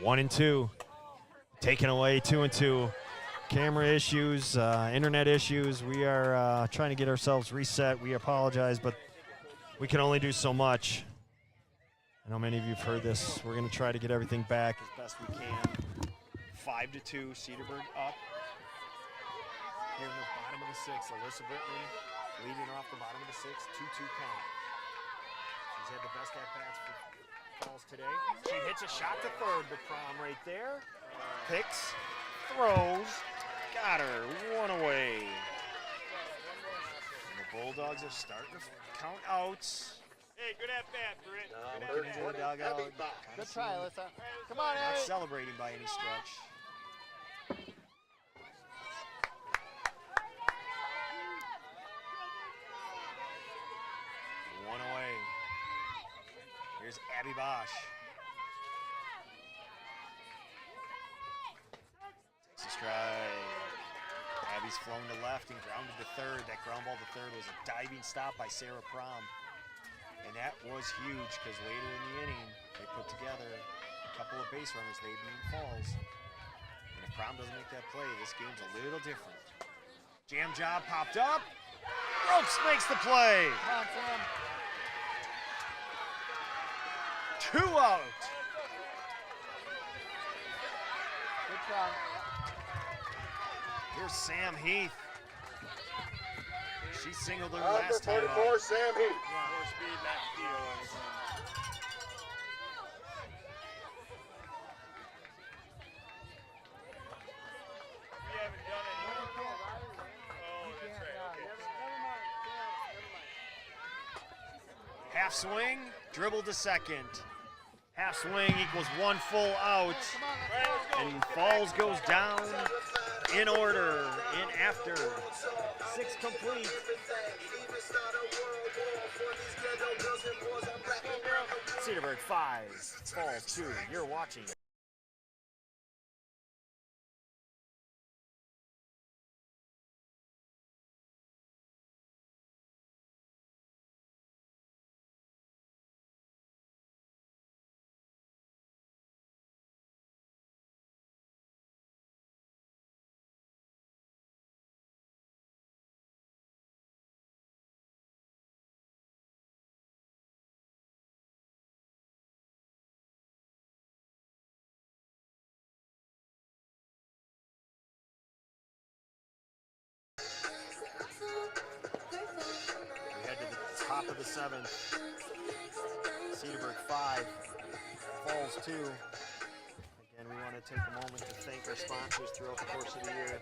1 and 2. Taken away 2 and 2. Camera issues, internet issues. We are trying to get ourselves reset. We apologize, but we can only do so much. I know many of you have heard this. We're going to try to get everything back as best we can. 5-2, Cedarburg up. Here in the bottom of the 6th, Alyssa Brittman leading off the bottom of the 6th, 2-2 count. She's had the best at-bats for Falls today. She hits a shot to third, but Prom right there. Picks, throws, got her, 1 away. And the Bulldogs are starting to count outs. Hey, good at-bat, Britt. Good into the dugout. Good try, Alyssa. Come on, Not Harry. celebrating by any stretch. One away. Here's Abby Bosch. Takes a stride. Abby's flown to left and grounded to third. That ground ball to third was a diving stop by Sarah Prom. And that was huge because later in the inning, they put together a couple of base runners, they being Falls. And if Prom doesn't make that play, this game's a little different. Jam job popped up. Brooks makes the play. Come on, Sam. 2 out. Good try. Here's Sam Heath. She singled her last time out. 44, Sam Heath. More speed, not steal. We haven't done it. Oh, that's right. Okay. Half swing, dribble to second. Half swing equals 1 full out. And Falls goes down in order, in after. 6 complete. Cedarburg 5, Falls 2. You're watching. We head to the top of the 7th. Cedarburg 5, Falls 2. Again, we want to take a moment to thank our sponsors throughout the course of the year.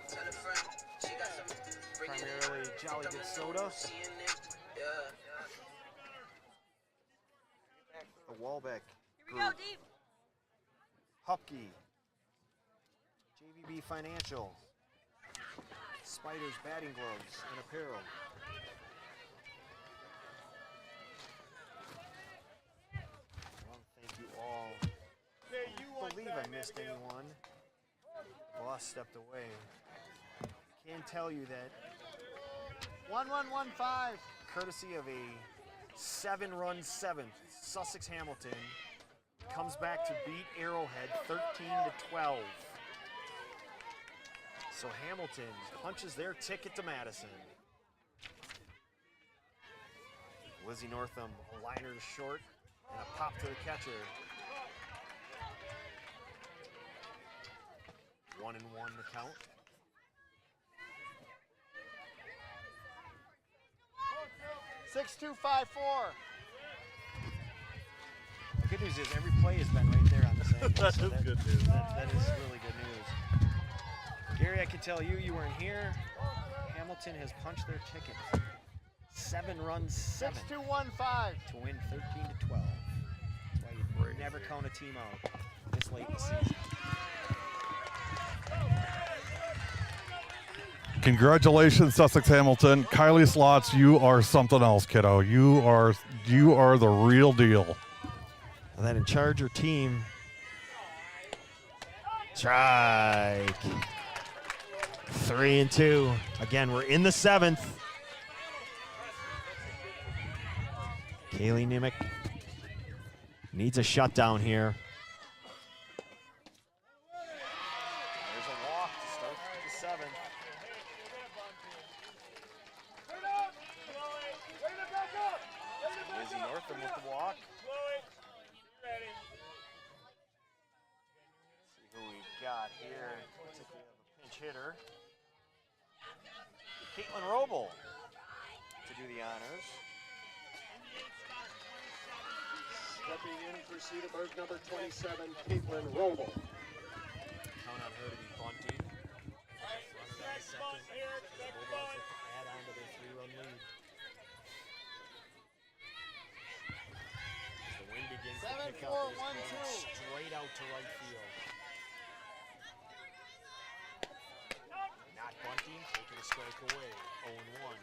Primarily Jolly Good Soda, the Walbeck Group, Hupke, JVB Financial, Spiders Batting Gloves and Apparel. Well, thank you all. I believe I missed anyone. Boss stepped away. Can tell you that 1115. courtesy of a 7-run 7th, Sussex Hamilton comes back to beat Arrowhead 13-12. So Hamilton punches their ticket to Madison. Lizzie Northam, a liner to short and a pop to the catcher. 1-1 the count. Six, 2, 5, 4. The good news is every play has been right there on the same. That is good news. That is really good news. Gary, I can tell you, you weren't here. Hamilton has punched their ticket. 7-run 7 6, 2, 1, 5. to win 13-12. That's why you never count a team out this late in the season. Congratulations, Sussex Hamilton. Kylie Slots, you are something else, kiddo. You are the real deal. And then in Charger team, strike. 3-2. Again, we're in the 7th. Kaylee Nimick needs a shutdown here. Here, looks like we have a pinch hitter. Caitlin Roble to do the honors. Stepping in for Cedarburg, number 27, Caitlin Roble. Count on her to be bunting. Next bunt here, next bunt. Add on to their 3-run lead. As the wind begins to pick up, 7-4, it is going 1-2. straight out to right field. Not bunting, taking a strike away. 0-1.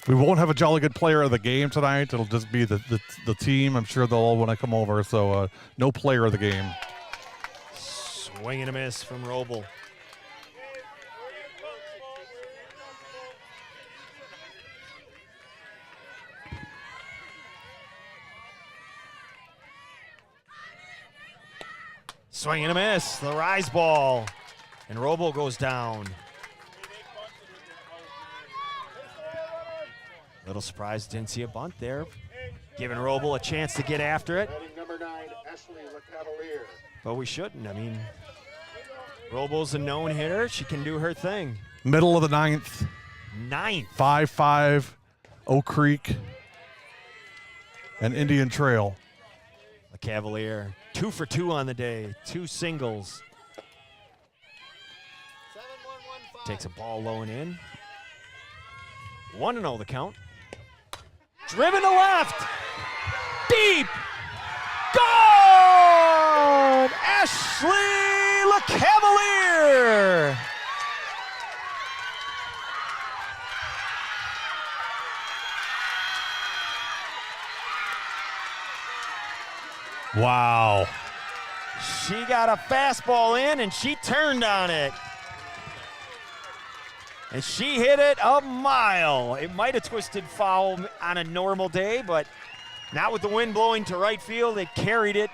We won't have a jolly good player of the game tonight. It'll just be the team. I'm sure they'll all want to come over. So no player of the game. Swing and a miss from Roble. Swing and a miss. The rise ball. And Roble goes down. Little surprised, didn't see a bunt there. Giving Roble a chance to get after it. Batting number 9, Ashley LeCavalier. But we shouldn't. I mean, Roble's a known hitter. She can do her thing. Middle of the 9th. 9th. 5-5, Oak Creek, and Indian Trail. A Cavalier. 2 for 2 on the day. 2 singles. 7-1-1-5. Takes a ball low and in. 1-0 the count. Driven to left. Deep. Gone! Ashley LeCavalier. Wow. She got a fastball in and she turned on it. And she hit it a mile. It might have twisted foul on a normal day, but not with the wind blowing to right field. It carried it,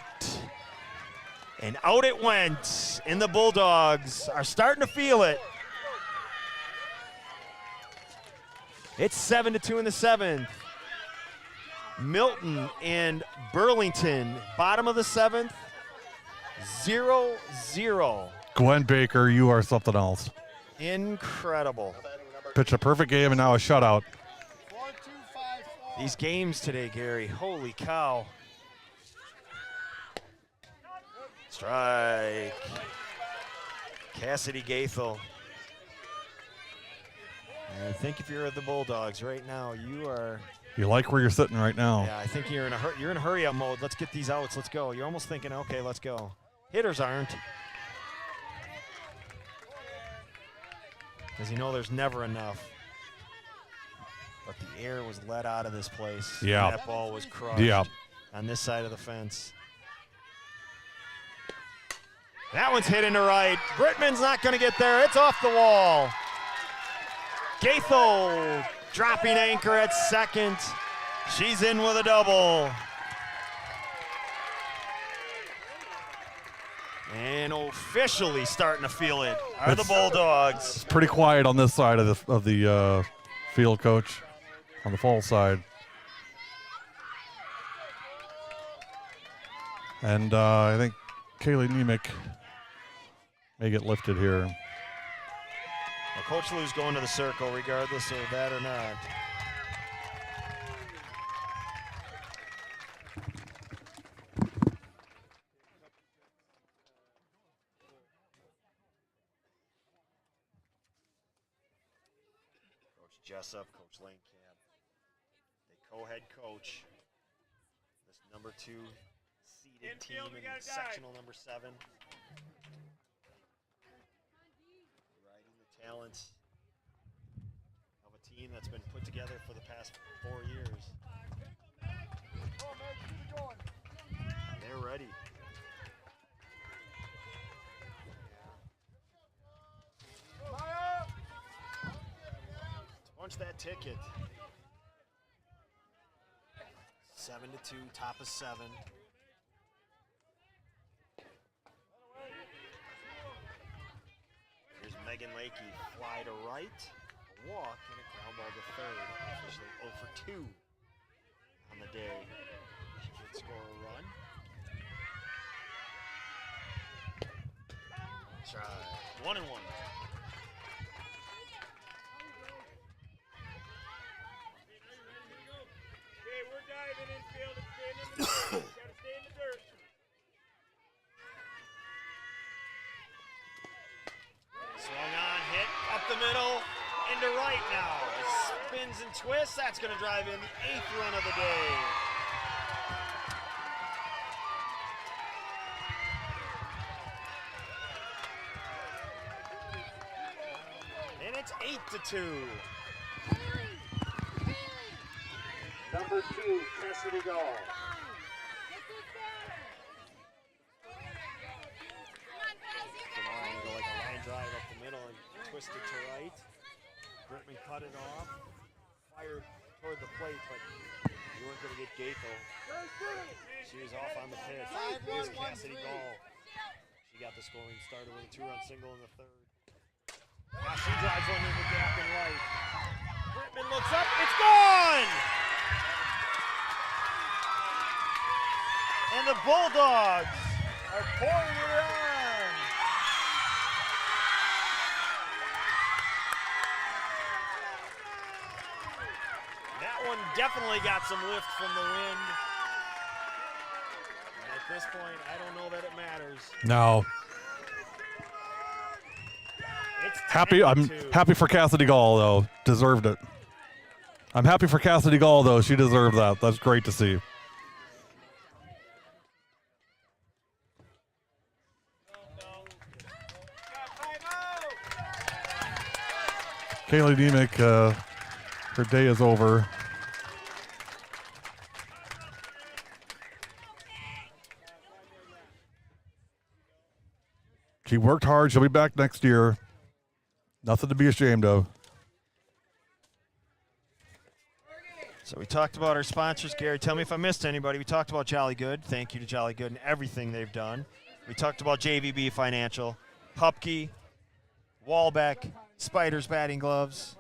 and out it went. And the Bulldogs are starting to feel it. It's 7-2 in the 7th. Milton and Burlington, bottom of the 7th, 0-0. Gwen Baker, you are something else. Incredible. Pitched a perfect game and now a shutout. 4-2-5-4. These games today, Gary, holy cow. Strike. Cassidy Gaethel. I think if you're the Bulldogs right now, you are. You like where you're sitting right now. Yeah, I think you're in a hurry up mode. Let's get these outs. Let's go. You're almost thinking, okay, let's go. Hitters aren't. Because you know there's never enough. But the air was let out of this place. Yeah. That ball was crushed Yeah. on this side of the fence. That one's hit into right. Brittman's not going to get there. It's off the wall. Gaethel dropping anchor at second. She's in with a double. And officially starting to feel it are the Bulldogs. It's pretty quiet on this side of the field, coach, on the fall side. And I think Kaylee Nemec may get lifted here. Well, Coach Lou's going to the circle regardless of that or not. Coach Jessup, Coach Lanecamp, they co-head coach this number 2 seeded team Infield, we in got a dive. sectional number 7. Riding the talents of a team that's been put together for the past 4 years. They're ready. Punch that ticket. 7-2, top of 7. Here's Megan Lakey, fly to right, a walk, and a ground ball to third. Officially 0 for 2 on the day. She score a run. Try 1-1. Okay, we're diving infield and staying in the dirt. Gotta stay in the dirt. Swung on, hit up the middle, into right now. It spins and twists. That's going to drive in the 8th run of the day. And it's 8-2. Number 2, Cassidy Gall. Go like a line drive up the middle and twist it to right. Brittman cut it off, fired toward the plate, but you weren't going to get Gaethel. She was off on the pitch. Here's Cassidy Gall. She got the scoring started with a 2-run single in the 3rd. Now she drives one in the gap and right. Brittman looks up, it's gone! And the Bulldogs are pouring it on. That one definitely got some lift from the wind. And at this point, I don't know that it matters. No. It's Happy. I'm 10-2. happy for Cassidy Gall, though. Deserved it. I'm happy for Cassidy Gall, though. She deserved that. That's great to see. Kaylee Demick, her day is over. She worked hard. She'll be back next year. Nothing to be ashamed of. So we talked about our sponsors. Gary, tell me if I missed anybody. We talked about Jolly Good. Thank you to Jolly Good and everything they've done. We talked about JVB Financial, Hupke, Walbeck, Spiders Batting Gloves.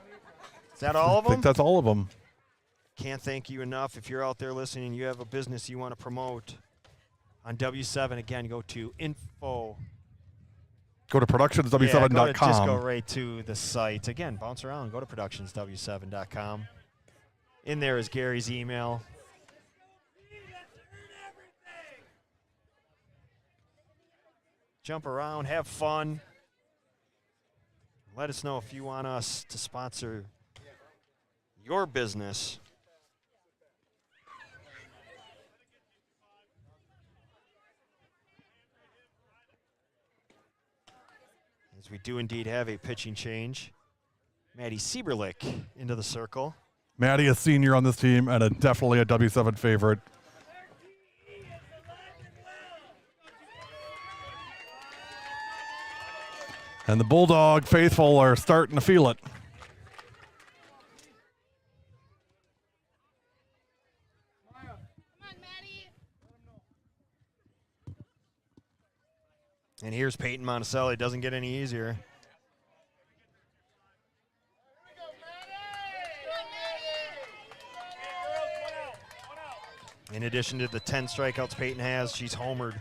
Is that all of I think them? that's all of them. Can't thank you enough. If you're out there listening and you have a business you want to promote on W7, again, go to info. Go to productionsw7.com. Yeah, just go right to the site. Again, bounce around. Go to productionsw7.com. In there is Gary's email. Jump around, have fun. Let us know if you want us to sponsor your business. As we do indeed have a pitching change. Maddie Sieberlich into the circle. Maddie, a senior on this team and definitely a W7 favorite. And the Bulldog faithful are starting to feel it. And here's Peyton Monticelli. Doesn't get any easier. In addition to the 10 strikeouts Peyton has, she's homered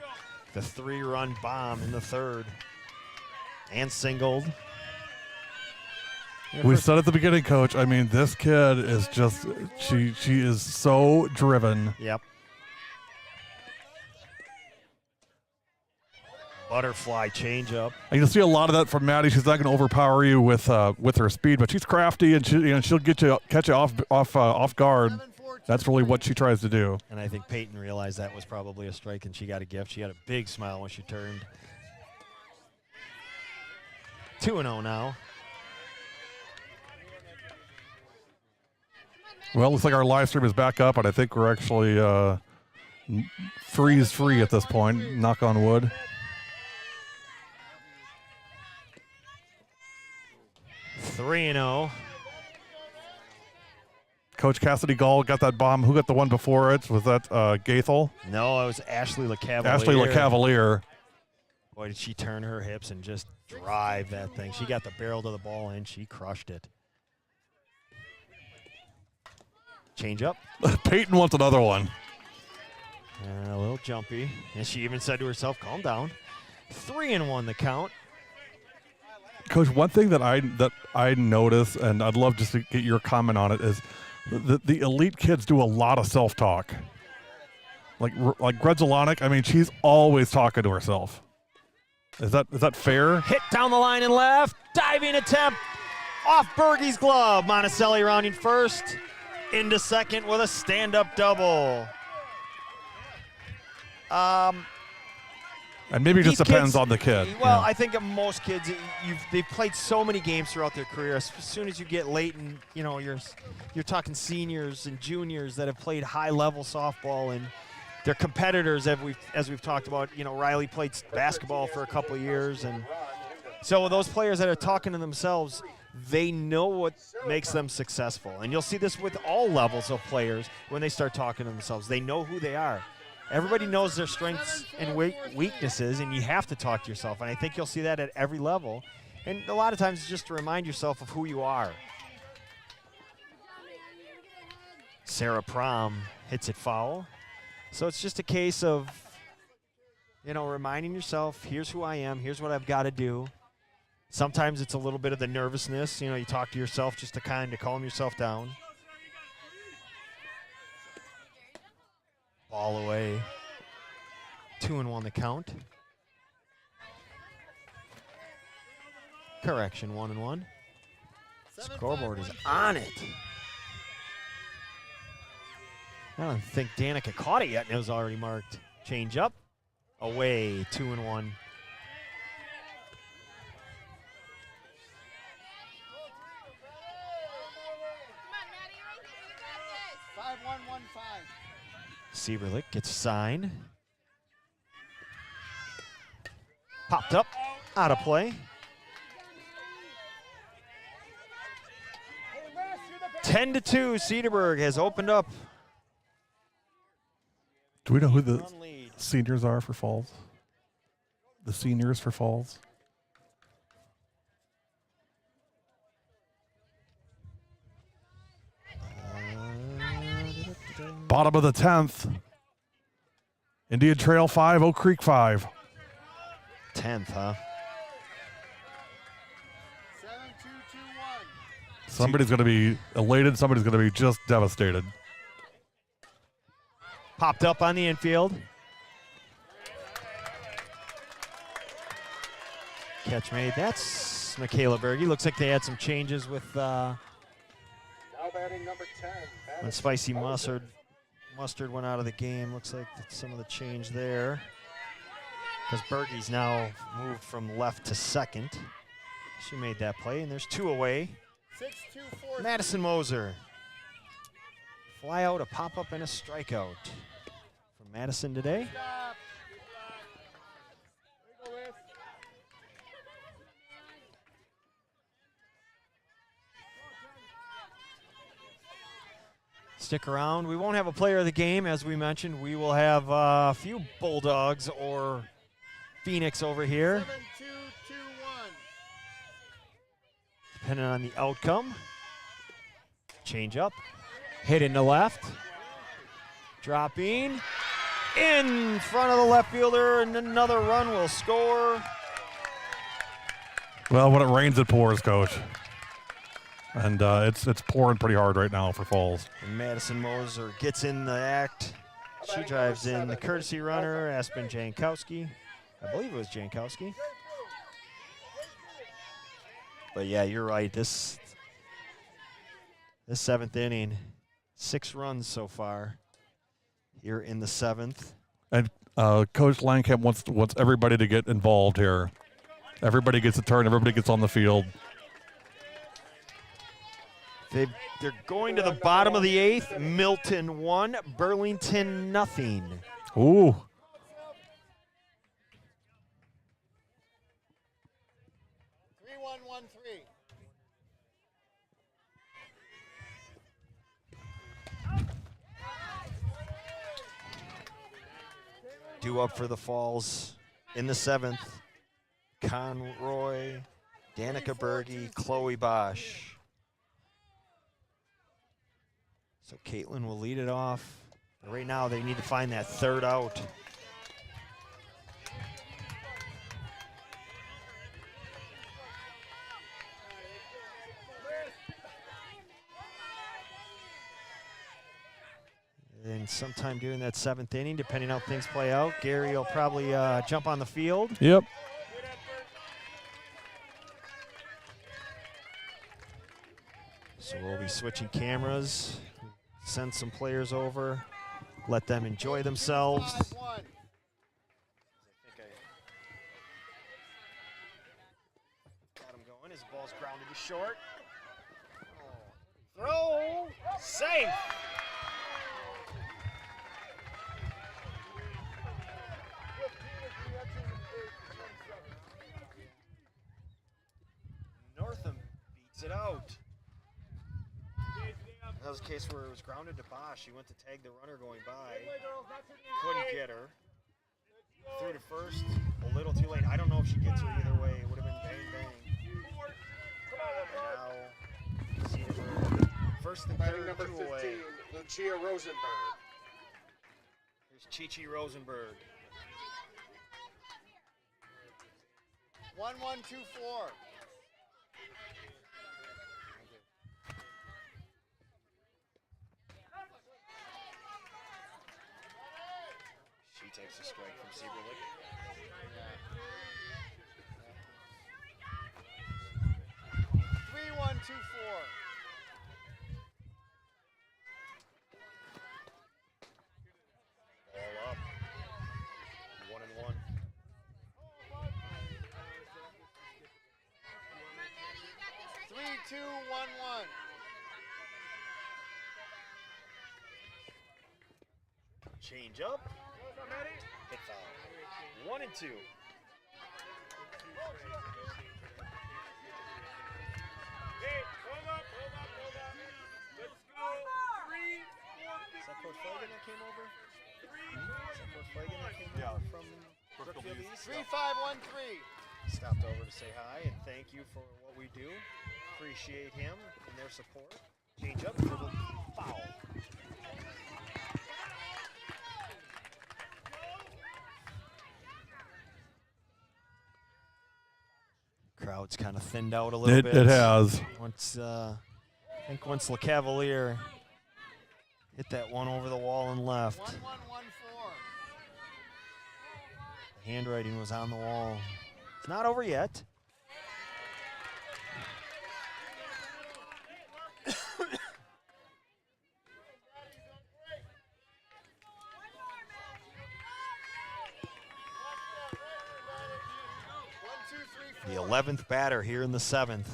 the 3-run bomb in the 3rd and singled. We said at the beginning, Coach, I mean, this kid is just, she is so driven. Yep. Butterfly changeup. And you'll see a lot of that from Maddie. She's not going to overpower you with her speed, but she's crafty and she'll catch you off guard. That's really what she tries to do. And I think Peyton realized that was probably a strike, and she got a gift. She had a big smile when she turned. 2-0 now. Well, looks like our live stream is back up, and I think we're actually freeze-free at this point. Knock on wood. Three 3-0. Coach Cassidy Gall got that bomb. Who got the one before it? Was that Gaethel? No, it was Ashley LeCavalier. Ashley LeCavalier. Boy, did she turn her hips and just drive that thing. She got the barrel to the ball, and she crushed it. Change up. Peyton wants another one. And a little jumpy. And she even said to herself, calm down. 3-1 the count. Coach, one thing that I notice, and I'd love just to get your comment on it, is the elite kids do a lot of self-talk. Like Gredzelanek, I mean, she's always talking to herself. Is that fair? Hit down the line and left. Diving attempt off Bergey's glove. Monticelli rounding first. Into second with a stand-up double. And maybe it just These depends kids, on the kid. Well, yeah. I think of most kids, they've played so many games throughout their career. As soon as you get late, and you're talking seniors and juniors that have played high-level softball, and they're competitors. As we've talked about, Riley played basketball for a couple of years, and so those players that are talking to themselves, they know what makes them successful. And you'll see this with all levels of players when they start talking to themselves. They know who they are. Everybody knows their strengths and weaknesses, and you have to talk to yourself. And I think you'll see that at every level. And a lot of times it's just to remind yourself of who you are. Sarah Prom hits it foul. So it's just a case of, reminding yourself, here's who I am, here's what I've got to do. Sometimes it's a little bit of the nervousness. You talk to yourself just to kind of calm yourself down. Ball away. 2-1 the count. Correction, 1-1. Scoreboard is on it. I don't think Danica caught it yet, and it was already marked. Change up. Away, 2-1. Sieberlich gets a sign. Popped up, out of play. 10-2, Cedarburg has opened up. Do we know who the Run lead. seniors are for Falls? The seniors for Falls? Bottom of the 10th. Indian Trail 5, Oak Creek 5. 10th, huh? 7-2-2-1. Somebody's going to be elated. Somebody's going to be just devastated. Popped up on the infield. Catch made. That's Michaela Berge. Looks like they had some changes with Now batting number 10. when Spicy Mustard went out of the game. Looks like that's some of the change there. Because Berge's now moved from left to second. She made that play, and there's 2 away. 6-2-4. Madison Moser. Fly out, a pop-up, and a strikeout from Madison today. Stop. There you go, Liz. Stick around. We won't have a player of the game, as we mentioned. We will have a few Bulldogs or Phoenix over here, 7-2-2-1. depending on the outcome. Change up. Hit into left. Dropping. In front of the left fielder, and another run will score. Well, when it rains, it pours, Coach. And it's pouring pretty hard right now for Falls. And Madison Moser gets in the act. She drives in the courtesy runner, Aspen Jankowski. I believe it was Jankowski. But yeah, you're right. This 7th inning, 6 runs so far here in the 7th. And Coach Langkamp wants everybody to get involved here. Everybody gets a turn. Everybody gets on the field. They're going to the bottom of the 8th. Milton 1, Burlington nothing. Ooh. 3-1-1-3. Due up for the Falls in the 7th. Conroy, Danica Berge, Chloe Bosch. So Caitlin will lead it off. Right now, they need to find that third out. And sometime during that 7th inning, depending on how things play out, Gary will probably jump on the field. Yep. So we'll be switching cameras, send some players over, let them enjoy themselves. 5-1. Got him going. His ball's grounded to short. Throw. Safe. Northam beats it out. That was a case where it was grounded to Bosch. He went to tag the runner going by. Couldn't get her. Threw to first. A little too late. I don't know if she gets her either way. It would have been bang, bang. And now, Cedarburg. First and Batting third, number 2 15, away. Lucia Rosenberg. Here's Chi-Chi Rosenberg. 1-1-2-4. She takes a strike from Cedarburg. 3-1-2-4. All up. 1-1. Three, two, 1-1. Change up. Hit foul. 1-2. Hey, hold up. Let's go. 3, 4, Is that Coach Flagan that came over? 3, Is that Coach Flagan that came over from Brookfield East? 3-5-1-3. Stopped over to say hi and thank you for what we do. Appreciate him and their support. Change up, dribble, foul. Crowd's kind of thinned out a little bit. It has. Once I think once LeCavalier hit that one over the wall and left, 1-1-1-4. the handwriting was on the wall. It's not over yet. The 11th batter here in the 7th.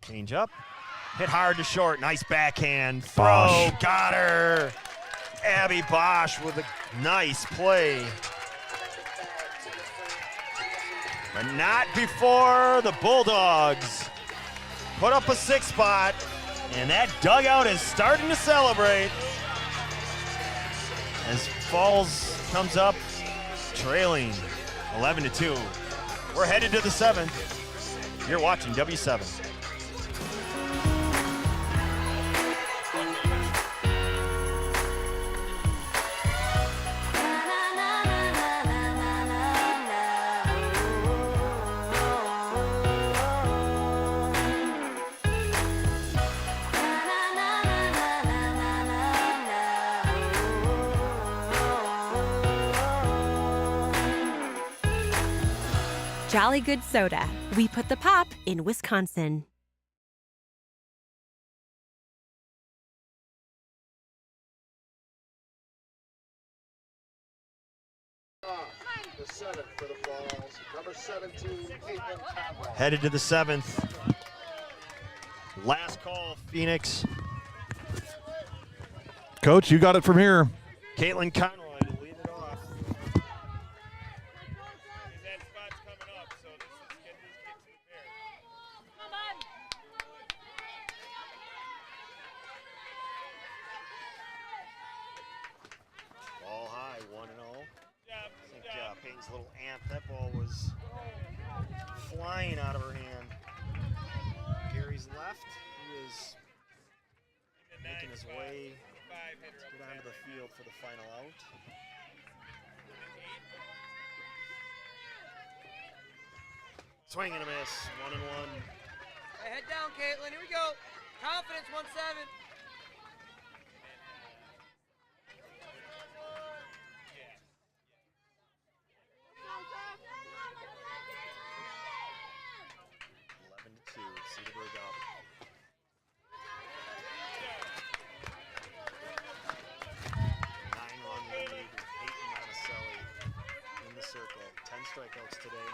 Change up. Hit hard to short. Nice backhand. Throw. Bosch. Got her. Abby Bosch with a nice play. But not before the Bulldogs put up a 6 spot. And that dugout is starting to celebrate. As Falls comes up trailing 11-2. We're headed to the 7th. You're watching W7. Jolly Good Soda. We put the pop in Wisconsin. The 7th for the Falls. Number 17, Caitlin Conroy. Headed to the 7th. Last call, Phoenix. Coach, you got it from here. Caitlin Conroy to lead it off. That spot's coming up, so let's get these kids prepared. Ball high, 1-0. Good job, I think good job. Peyton's little amp, that ball was flying out of her hand. Gary's left, who is making his way Five-hitter to up get onto the field for the final out. Swing and a miss, 1-1. Hey, head down, Caitlin. Here we go. Confidence, 1-7. Cedarburg up. 9-run lead, Peyton Monticelli in the circle. 10 strikeouts today.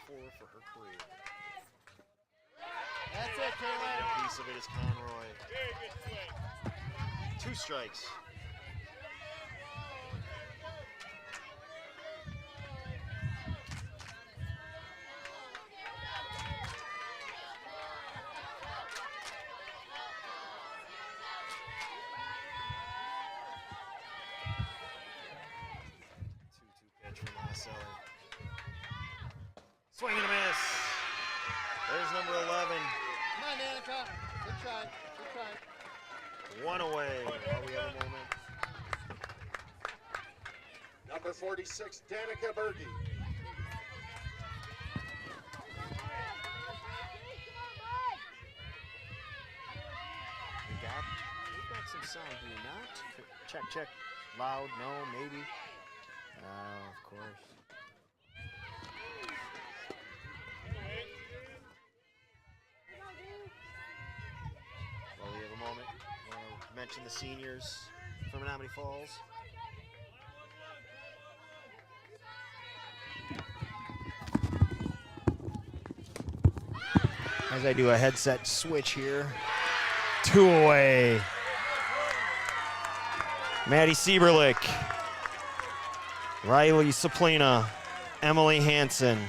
824 for her career. That's it, Caitlin. A piece of it is Conroy. Very good swing. 2 strikes. Swing and a miss. There's number 11. Come on, Danica. Good try. Good try. 1 away while we have a moment. Number 46, Danica Berge. We've got some sound, do we not? Check, check. Loud, no, maybe. Of course. Well, we have a moment. Mention the seniors from Menomonee Falls. As I do a headset switch here. 2 away. Maddie Sieberlich, Riley Saplina, Emily Hansen,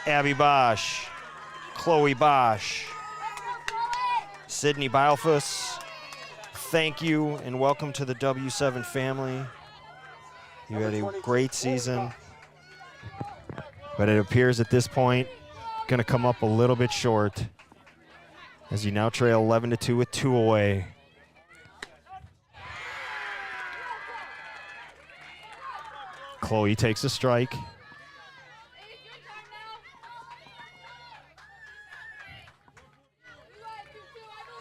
Abby Bosch, Chloe Bosch, Sydney Balfus. Thank you and welcome to the W7 family. You had a great season, but it appears at this point going to come up a little bit short as you now trail 11-2 with 2 away. Chloe takes a strike.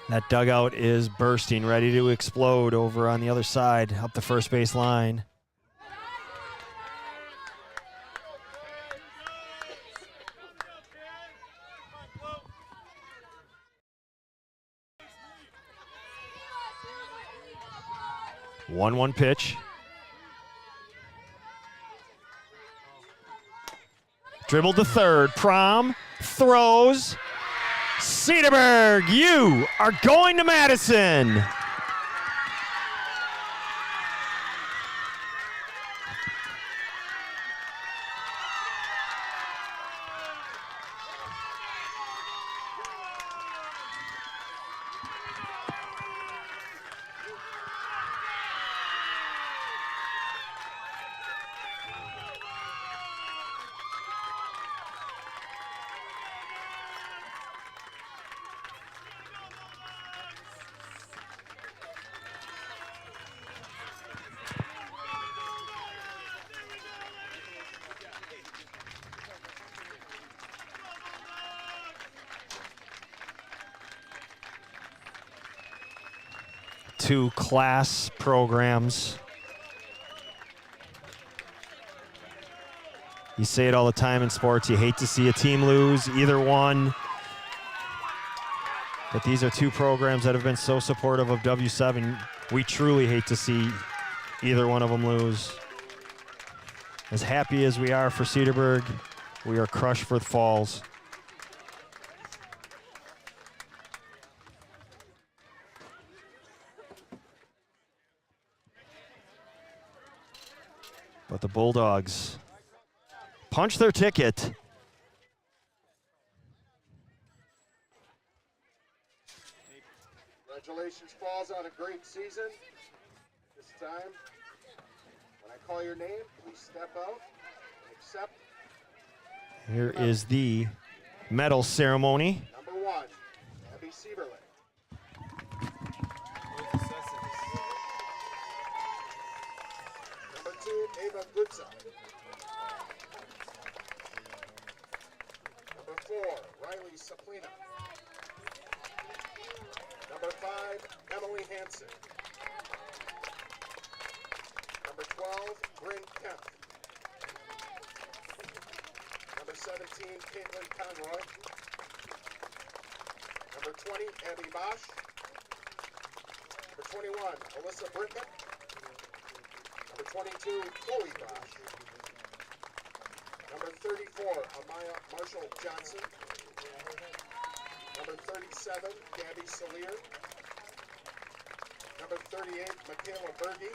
That dugout is bursting, ready to explode over on the other side, up the first base line. One pitch. Dribbled to third. Prom throws. Cedarburg, you are going to Madison. Two class programs. You say it all the time in sports, you hate to see a team lose, either one. But these are two programs that have been so supportive of W7. We truly hate to see either one of them lose. As happy as we are for Cedarburg, we are crushed for the Falls. But the Bulldogs punch their ticket. Congratulations, Falls, on a great season. This time, when I call your name, please step out and accept. Here is the medal ceremony. Number 1, Abby Sieberling. Number 2, Ava Goodson. Number 4, Riley Saplina. Number 5, Emily Hansen. Number 12, Bryn Kemp. Number 17, Caitlin Conroy. Number 20, Abby Bosch. Number 21, Alyssa Brickman. Number 22, Chloe Bosch. Number 34, Amaya Marshall Johnson. Number 37, Gabby Salier. Number 38, Michaela Berge.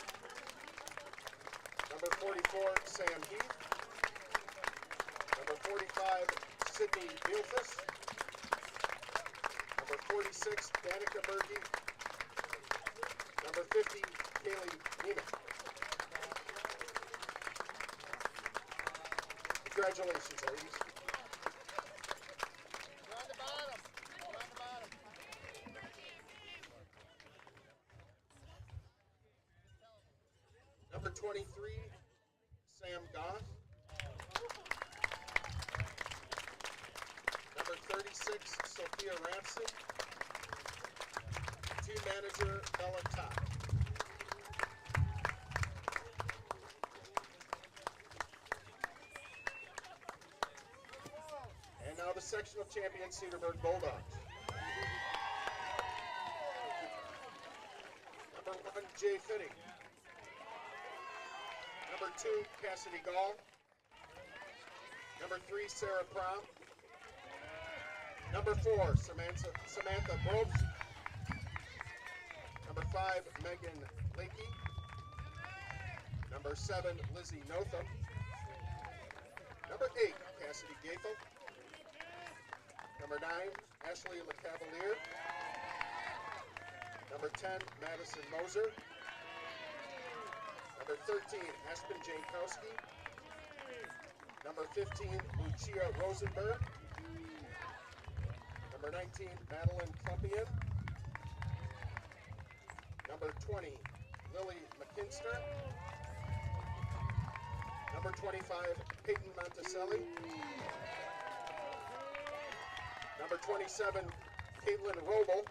Number 44, Sam Heath. Number 45, Sydney Bielfus. Number 46, Danica Berge. Number 50, Kaylee Neiman. Congratulations, ladies. You're on the bottom. You're on the bottom. Number 23, Sam Goff. Number 36, Sophia Ramsey. Team manager, Bella Todd. And now the sectional champion, Cedarburg Bulldogs. Number 1, Jay Fitting. Number 2, Cassidy Gall. Number 3, Sarah Prom. Number 4, Samantha Brobst. Number 5, Megan Lakey. Number 7, Lizzie Notham. Number 8, Cassidy Gaethel. Number 9, Ashley LeCavalier. Number 10, Madison Moser. Number 13, Aspen Jankowski. Number 15, Lucia Rosenberg. Number 19, Madeline Klumpian. Number 20, Lily McKinster. Number 25, Peyton Monticelli. Number 27, Caitlin Robel.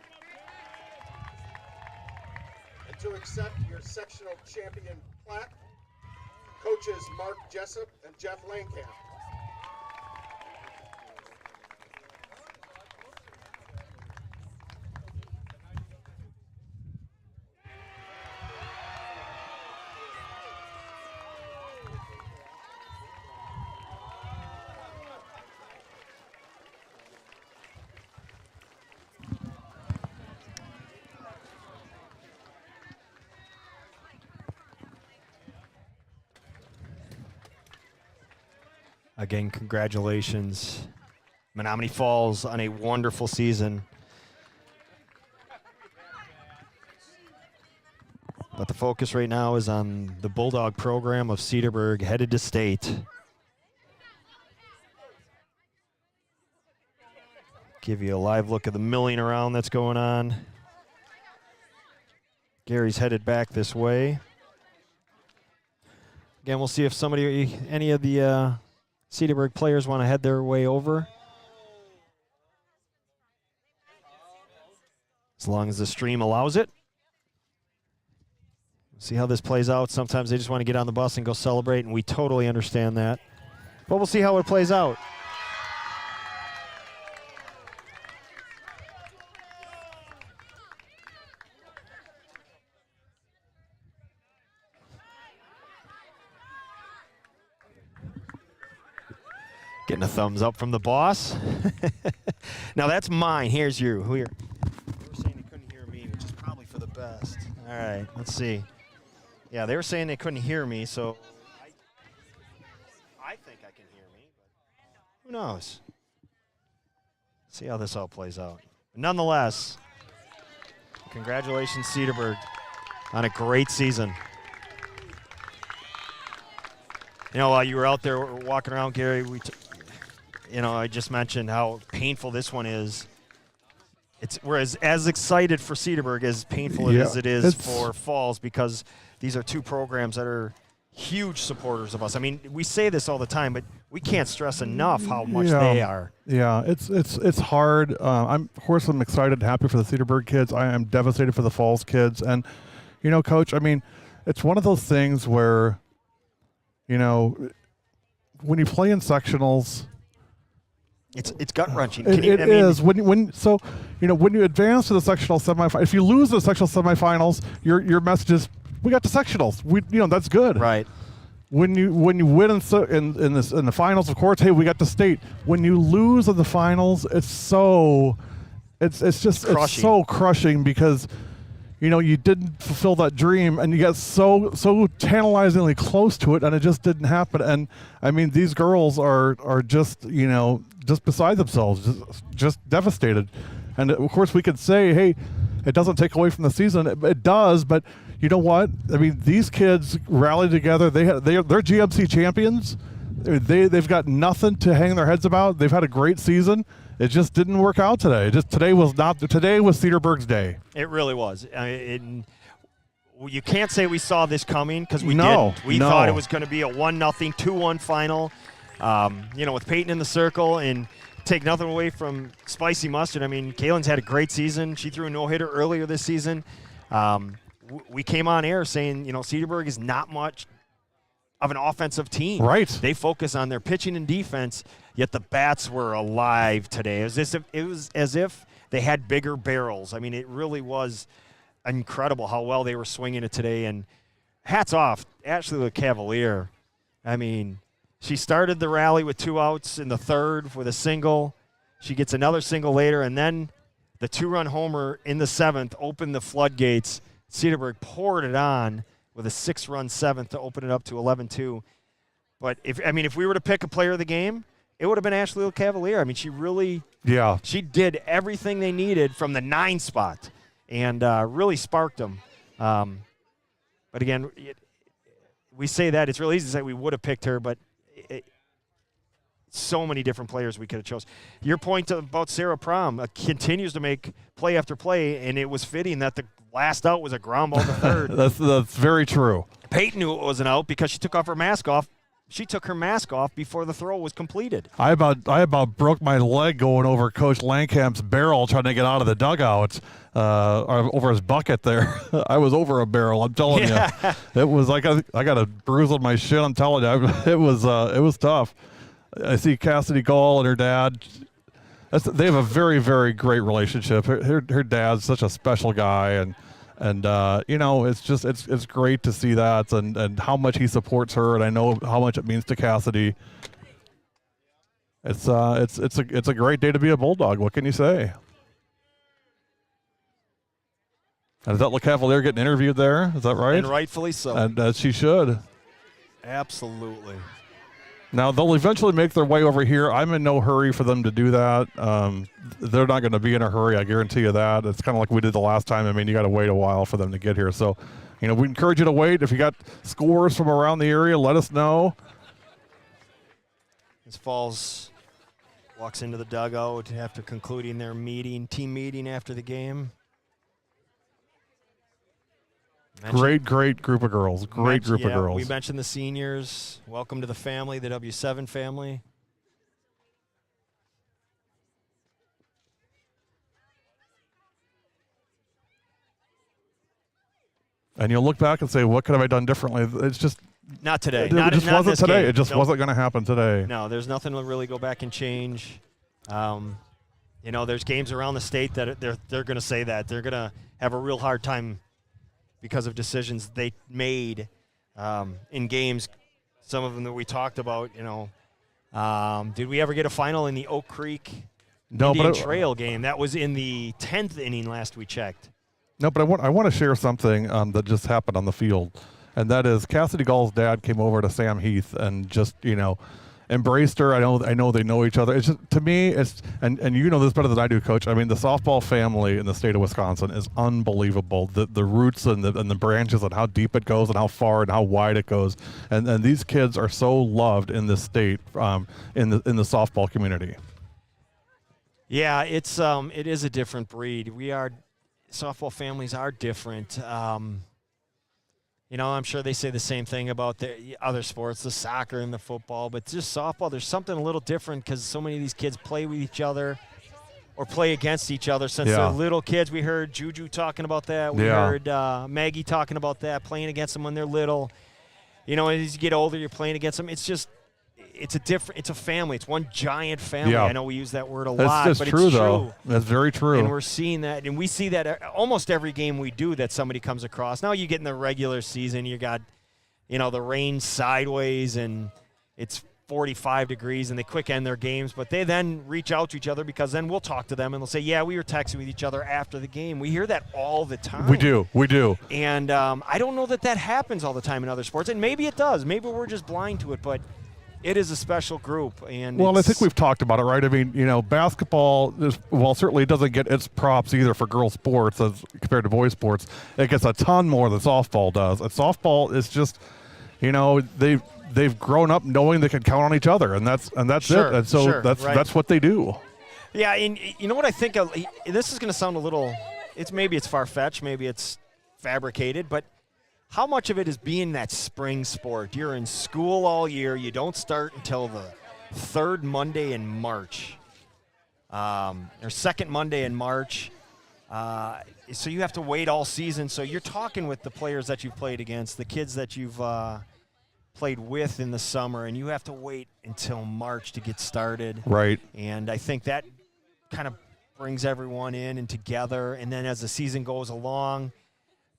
And to accept your sectional champion plaque, coaches Mark Jessup and Jeff Langkamp. Again, congratulations, Menomonee Falls, on a wonderful season. But the focus right now is on the Bulldog program of Cedarburg, headed to state. Give you a live look at the milling around that's going on. Gary's headed back this way. Again, we'll see if any of the Cedarburg players want to head their way over. As long as the stream allows it. See how this plays out. Sometimes they just want to get on the bus and go celebrate, and we totally understand that. But we'll see how it plays out. Getting a thumbs up from the boss. Now that's mine. Here's you. Who here? They were saying they couldn't hear me, which is probably for the best. All right, let's see. Yeah, they were saying they couldn't hear me, so I think I can hear me, but who knows? See how this all plays out. Nonetheless, congratulations, Cedarburg, on a great season. You know, while you were out there walking around, Gary, I just mentioned how painful this one is. We're as excited for Cedarburg as painful as it is for Falls, because these are two programs that are huge supporters of us. I mean, we say this all the time, but we can't stress enough how much they are. Yeah, it's hard. Of course, I'm excited and happy for the Cedarburg kids. I am devastated for the Falls kids. And, Coach, I mean, it's one of those things where, when you play in sectionals, it's gut wrenching. It is when you advance to the sectional semifinals. If you lose the sectional semifinals, your message is, we got the sectionals. That's good. Right. When you win in the finals, of course, hey, we got the state. When you lose in the finals, it's so crushing because you didn't fulfill that dream and you got so tantalizingly close to it, and it just didn't happen. And I mean, these girls are just beside themselves, just devastated. And of course, we could say, hey, it doesn't take away from the season. It does, but you know what? I mean, these kids rallied together. They're GMC champions. They've got nothing to hang their heads about. They've had a great season. It just didn't work out today. Today was Cedarburg's day. It really was. You can't say we saw this coming, because we didn't. We thought it was going to be a 1-0, 2-1 final. With Peyton in the circle, and take nothing away from Spicy Mustard. I mean, Kaylin's had a great season. She threw a no-hitter earlier this season. We came on air saying, Cedarburg is not much of an offensive team. Right. They focus on their pitching and defense, yet the bats were alive today. It was as if they had bigger barrels. I mean, it really was incredible how well they were swinging it today. And hats off, Ashley LeCavalier. I mean, she started the rally with 2 outs in the third with a single. She gets another single later, and then the 2-run homer in the 7th opened the floodgates. Cedarburg poured it on with a 6-run 7th to open it up to 11-2. But if we were to pick a player of the game, it would have been Ashley LeCavalier. I mean, she did everything they needed from the 9 spot and really sparked them. But again, we say that it's really easy to say we would have picked her, but so many different players we could have chose. Your point about Sarah Prom continues to make play after play, and it was fitting that the last out was a ground ball to third. That's very true. Peyton knew it was an out because she took off her mask off. She took her mask off before the throw was completed. I about broke my leg going over Coach Langkamp's barrel trying to get out of the dugout, over his bucket there. I was over a barrel, I'm telling you. It was like I got a bruise on my shin, I'm telling you. It was tough. I see Cassidy Gall and her dad. They have a very, very great relationship. Her dad's such a special guy, and it's great to see that and how much he supports her, and I know how much it means to Cassidy. It's a great day to be a Bulldog. What can you say? And is that LeCavalier getting interviewed there? Is that right? And rightfully so. And as she should. Absolutely. Now, they'll eventually make their way over here. I'm in no hurry for them to do that. They're not going to be in a hurry, I guarantee you that. It's kind of like we did the last time. I mean, you got to wait a while for them to get here. So, we encourage you to wait. If you got scores from around the area, let us know. As Falls walks into the dugout after concluding their team meeting after the game. Great group of girls. Great group of girls. We mentioned the seniors. Welcome to the family, the W7 family. And you'll look back and say, what could have I done differently? It's just not today. It just wasn't today. Game. It just wasn't going to happen today. No, there's nothing to really go back and change. There's games around the state that they're going to say that. They're going to have a real hard time because of decisions they made in games, some of them that we talked about. Did we ever get a final in the Oak Creek Indian Trail game? That was in the 10th inning last we checked. No, but I want to share something that just happened on the field, and that is Cassidy Gall's dad came over to Sam Heath and just, embraced her. I know they know each other. It's just, to me, it's and you know this better than I do, Coach. I mean, the softball family in the state of Wisconsin is unbelievable. The roots and the branches and how deep it goes and how far and how wide it goes. And these kids are so loved in this state, in the softball community. Yeah, it is a different breed. Softball families are different. You know, I'm sure they say the same thing about the other sports, the soccer and the football, but just softball, there's something a little different because so many of these kids play with each other or play against each other since they're little kids. We heard Juju talking about that. We heard Maggie talking about that, playing against them when they're little. You know, as you get older, you're playing against them. It's just, it's a family. It's one giant family. Yeah. I know we use that word a lot, That's but true, it's though. true. That's very true. And we're seeing that, and we see that almost every game we do that somebody comes across. Now you get in the regular season, you got, you know, the rain sideways, and it's 45 degrees, and they quick end their games, but they then reach out to each other because then we'll talk to them, and they'll say, yeah, we were texting with each other after the game. We hear that all the time. We do. And I don't know that happens all the time in other sports, and maybe it does. Maybe we're just blind to it, but it is a special group. And well, I think we've talked about it, right? I mean, you know, basketball certainly doesn't get its props either for girls' sports as compared to boys' sports. It gets a ton more than softball does. And softball is just, you know, they've grown up knowing they can count on each other, and that's Sure, it. And so sure, that's what they do. Yeah, and you know what I think of, this is going to sound a little, maybe it's far-fetched, maybe it's fabricated, but how much of it is being that spring sport? You're in school all year. You don't start until the third Monday in March, or second Monday in March. So you have to wait all season. So you're talking with the players that you've played against, the kids that you've played with in the summer, and you have to wait until March to get started. Right. And I think that kind of brings everyone in and together. And then as the season goes along,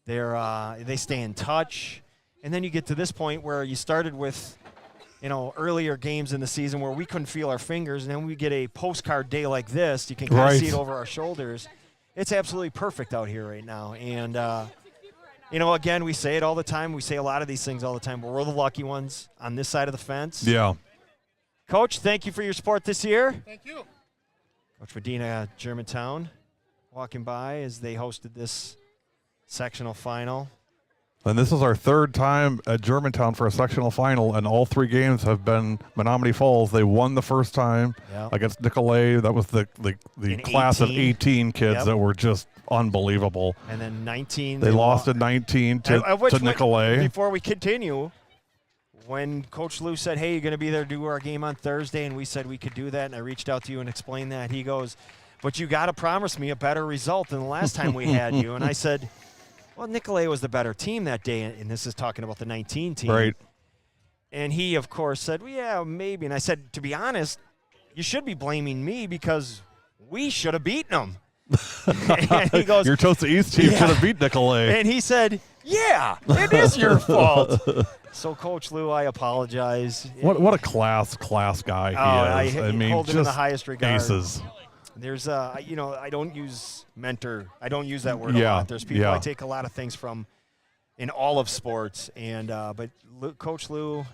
they stay in touch, and then you get to this point where you started with, you know, earlier games in the season where we couldn't feel our fingers, and then we get a postcard day like this. You can kind of see it over our shoulders. It's absolutely perfect out here right now, and you know, again, we say it all the time. We say a lot of these things all the time, but we're the lucky ones on this side of the fence. Yeah. Coach, thank you for your support this year. Thank you. Coach Medina, Germantown, walking by as they hosted this sectional final. And this is our third time at Germantown for a sectional final, and all three games have been Menomonee Falls. They won the first time against Nicolay. That was the class 18. Of 18 kids that were just unbelievable. And then 19. They lost at 19 to Nicolay. Before we continue, when Coach Lou said, hey, you're going to be there to do our game on Thursday, and we said we could do that, and I reached out to you and explained that, he goes, but you got to promise me a better result than the last time we had you. And I said, well, Nicolay was the better team that day, and this is talking about the 19 team. Right. And he, of course, said, well, yeah, maybe. And I said, to be honest, you should be blaming me because we should have beaten them. And he goes, your Tosa East team should have beat Nicolay. And he said, yeah, it is your fault. So, Coach Lou, I apologize. What a class guy he is. I mean, hold him in the highest regard. Aces. There's you know, I don't use mentor. I don't use that word a lot. There's people I take a lot of things from in all of sports, and but Coach Lou,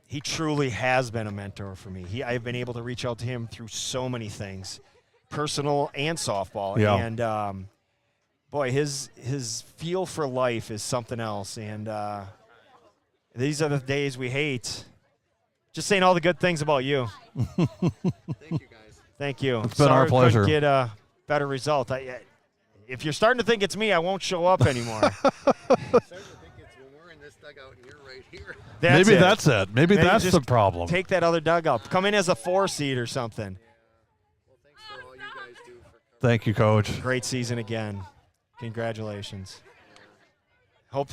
he truly has been a mentor for me. I've been able to reach out to him through so many things, personal and softball. Yeah. And boy, his feel for life is something else. And these are the days we hate. Just saying all the good things about you. Thank you, guys. Thank you. It's been our pleasure. Couldn't get a better result. If you're starting to think it's me, I won't show up anymore. I'm starting to think it's when we're in this dugout and you're right here. Maybe that's it. Maybe that's the problem. Take that other dugout. Come in as a 4-seed or something. Well, thanks for all you guys do. Thank you, Coach. Great season again. Congratulations. Hope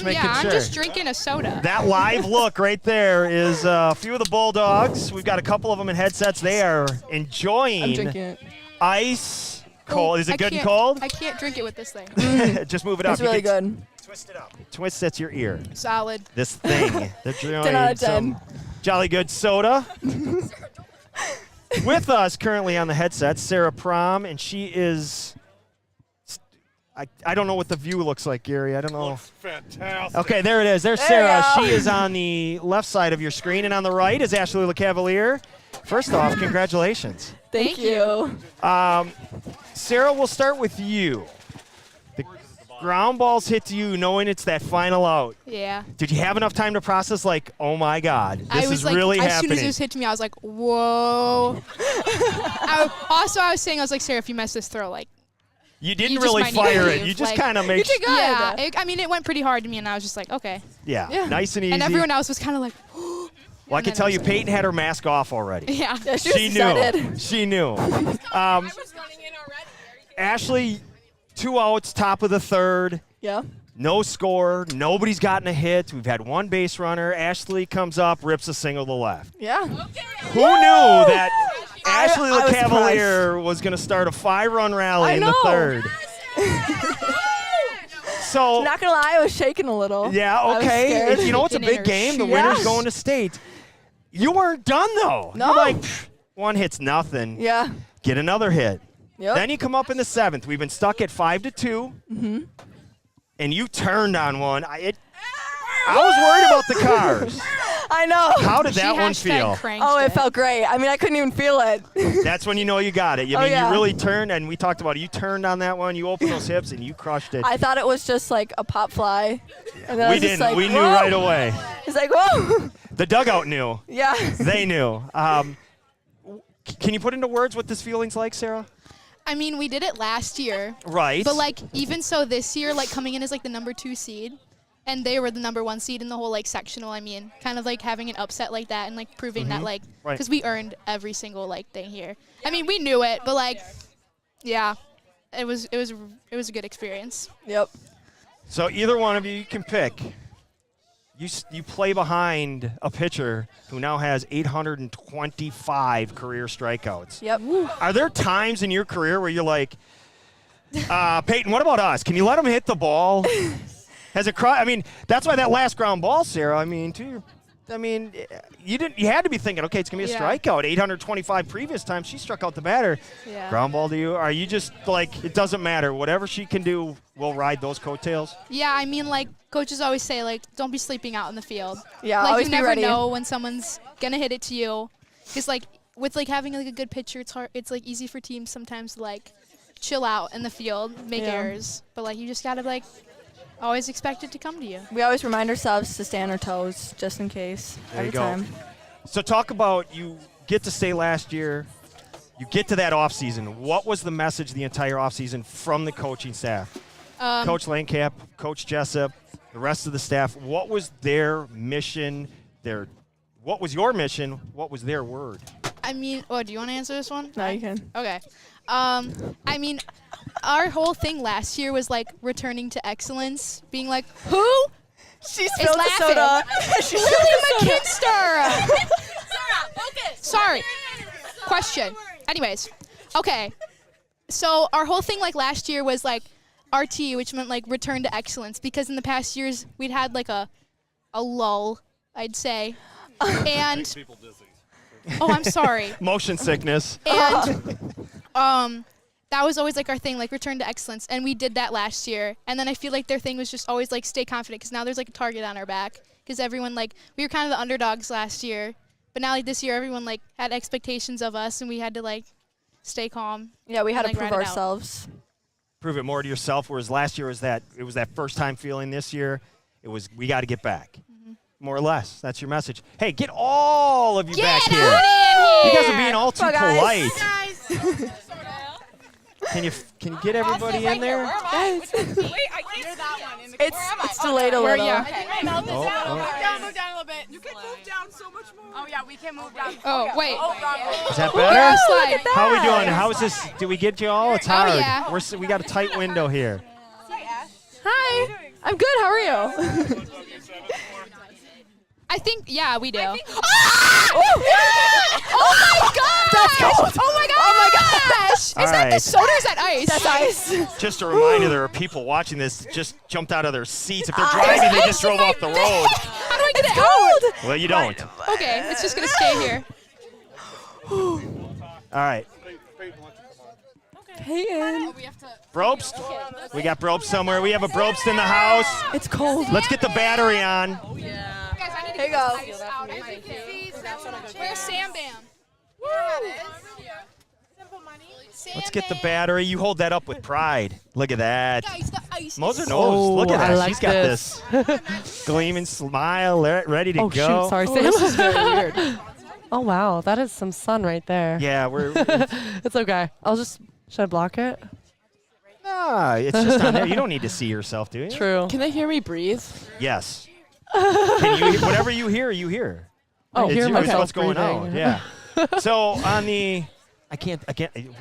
making Yeah, sure. I'm just drinking a soda. That live look right there is a few of the Bulldogs. We've got a couple of them in headsets. They are I'm enjoying drinking it. ice cold. Is it I good and can't- cold? I can't drink it with this thing. Just move it up. It's You really can good. Twist it up. Twist that's your ear. Solid. This thing. They're 10 out of 10. some Jolly Good soda. With us currently on the headset, Sarah Prom, and she is. I don't know what the view looks like, Gary. I don't know. Looks fantastic. Okay, there it is. There's There Sarah. you go. She is on the left side of your screen, and on the right is Ashley LeCavalier. First off, congratulations. Thank you. Sarah, we'll start with you. The ground balls hit you knowing it's that final out. Yeah. Did you have enough time to process, like, oh my God, this I was is like, really as happening? soon as it was hit to me, I was like, whoa. I was saying, if you miss this throw, like, You didn't you just really might need to fire it. leave, You just like- kind of make did good. yeah. It went pretty hard to me, and I was just like, okay. yeah, nice and easy. And everyone else was kind of like, well, I and can then tell it you, was like- Peyton had her mask off already. yeah. Yeah, she She was knew. excited. She knew. Ashley, 2 outs, top of the third. Yeah. No score. Nobody's gotten a hit. We've had one base runner. Ashley comes up, rips a single to left. Yeah. Who knew that Ashley I was LeCavalier was going to start a 5-run rally I in the know. third? So, Not gonna lie, I was shaking a little. yeah, I was okay. scared. It's a Kicking in big her game. The shoes. winner's Yeah. going to state. You weren't done, though. No. You're like, one hit's nothing. Yeah. Get another hit. Yep. Then you come up in the 7th. We've been stuck at 5-2. Mm-hmm. And you turned on one. I was worried about the cars. I know. How did She that one hashtag feel? cranked Oh, it felt great. I mean, I couldn't even feel it. That's when you know you got it. I Oh, mean, yeah. you really turned, and we talked about it. You turned on that one. You opened those hips, and you crushed it. I thought it was just like a pop fly. And then I We was just didn't. like, We knew whoa. right away. It's like, whoa. The dugout knew. Yeah. They knew. Can you put into words what this feeling's like, Sarah? I mean, we did it last year. Right. But, like, even so this year, like, coming in as, like, the number 2 seed, and they were the number 1 seed in the whole, like, sectional, I mean, kind of, like, having an upset like that and, like, proving that, like, Right. because we earned every single, like, thing here. I mean, we knew it, but, like, yeah, it was a good experience. Yep. So either one of you can pick. You play behind a pitcher who now has 825 career strikeouts. Yep. Are there times in your career where you're like, Peyton, what about us? Can you let him hit the ball? Has it I mean, that's why that last ground ball, Sarah. I mean, you had to be thinking, okay, it's gonna be a Yeah. strikeout. 825 previous times she struck out the batter. Yeah. Ground ball to you? Are you just like, it doesn't matter, whatever she can do, we'll ride those coattails? Yeah, I mean, like, coaches always say, like, don't be sleeping out in the field. Yeah, Like, always you be never ready. know when someone's going to hit it to you. Because, like, with, like, having, like, a good pitcher, it's, like, easy for teams sometimes to, like, chill out in the field, make Yeah. errors. But, like, you just got to, like, always expect it to come to you. We always remind ourselves to stay on our toes just in case. There you every go. time. So talk about, you get to stay last year, you get to that offseason. What was the message the entire offseason from the coaching staff? Coach Langcap, Coach Jessup, the rest of the staff, what was their mission? What was your mission? What was their word? I mean, do you want to answer this one? No, you can. Okay. I mean, our whole thing last year was, like, returning to excellence, being like, who? She Is spilled the laughing. soda. She spilled Lily the soda. McKinster! Sorry. Question. Anyways, okay. So our whole thing, like, last year was, like, RT, which meant, like, return to excellence, because in the past years we'd had, like, a lull, I'd say. And oh, I'm sorry. Motion sickness. And that was always, like, our thing, like, return to excellence, and we did that last year. And then I feel like their thing was just always, like, stay confident, because now there's, like, a target on our back, because everyone, like, we were kind of the underdogs last year, but now, like, this year everyone, like, had expectations of us, and we had to, like, stay calm. Yeah, we had and, to like, prove ride it out. ourselves. Prove it more to yourself, whereas last year it was that first time feeling. This year, it was, we got to get back. More or less. That's your message. Hey, get all of you back here. You guys are being all too Come on, guys. polite. Can you get everybody in there? It's delayed a little. Yeah. Move down a little bit. You can move down so much more. Oh yeah, we can move down. Oh, wait. Is that We're better? gonna slide. How are we doing? How is this? Do we get you all? It's hard. yeah. We got a tight window here. Hi. I'm good. How are you? I think, yeah, we do. Ah! Oh my gosh! That's cold. Oh my gosh! Oh my gosh! Is that the soda or is that ice? That's ice. Just a reminder, there are people watching this just jumped out of their seats. If they're driving, they just drove off the road. How do I get it out? Well, you don't. Okay, it's just gonna stay here. All right. Peyton. Brobst. We got Brobst somewhere. We have a Brobst in the house. It's cold. Let's get the battery on. Guys, I need to Here you get go. this ice out. Where's Sam Bam? Let's get the battery. You hold that up with pride. Look at that. Guys, the ice. Moser is knows. Look at I that. like She's got this gleaming smile ready to Oh go. shoot! Sorry, Sam. This is very weird. Oh wow, that is some sun right there. Yeah, It's okay. Should I block it? it's just on there. You don't need to see yourself, do you? True. Can they hear me breathe? Yes. Can you, whatever you hear, you hear. Oh, It's myself what's going on. breathing. Yeah. So on the, I can't.